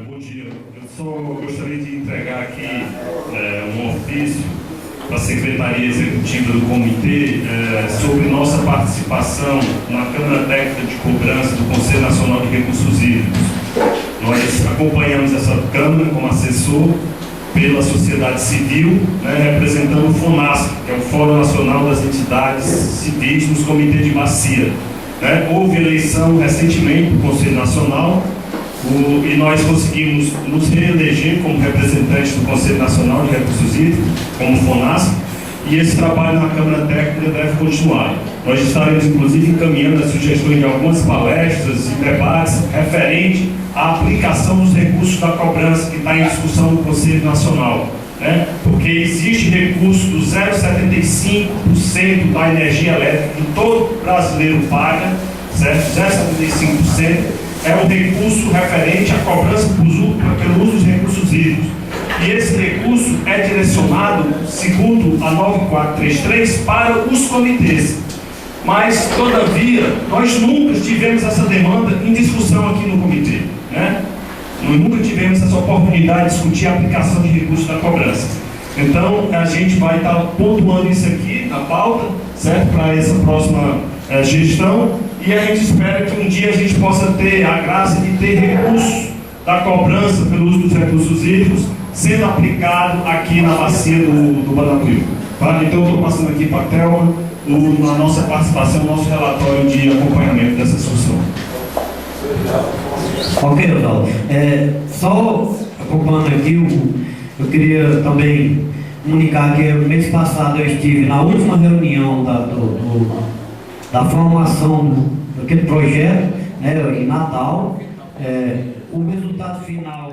Bom dia. Eu só gostaria de entregar aqui um ofício para a Secretaria Executiva do Comitê sobre nossa participação na Câmara Técnica de Cobrança do Conselho Nacional de Recursos Hídricos. Nós acompanhamos essa Câmara como assessor pela sociedade civil, representando o FONASP, que é o Fórum Nacional das Entidades Civis nos Comitês de Bacia. Houve eleição recentemente do Conselho Nacional e nós conseguimos nos reeleger como representantes do Conselho Nacional de Recursos Hídricos, como FONASP, e esse trabalho na Câmara Técnica deve continuar. Nós estaremos, inclusive, encaminhando as sugestões de algumas palestras e debates referente à aplicação dos recursos da cobrança que está em discussão no Conselho Nacional. Porque existe recurso do 0,75% da energia elétrica que todo brasileiro paga, certo? 0,75% é um recurso referente à cobrança pelo uso dos recursos hídricos. E esse recurso é direcionado, segundo a 9433, para os comitês. Mas, todavia, nós nunca tivemos essa demanda em discussão aqui no comitê. Nós nunca tivemos essa oportunidade de discutir a aplicação de recursos da cobrança. Então, a gente vai estar pontuando isso aqui na pauta, certo? Para essa próxima gestão, e a gente espera que um dia a gente possa ter a graça de ter recursos da cobrança pelo uso dos recursos hídricos sendo aplicado aqui na bacia do Banapuí. Tá? Então, eu estou passando aqui para a Thelma a nossa participação, o nosso relatório de acompanhamento dessa discussão. Ok, Oswaldo. Só acompanhando aqui, eu queria também comunicar que mês passado eu estive na última reunião da formação daquele projeto, em Natal. O resultado final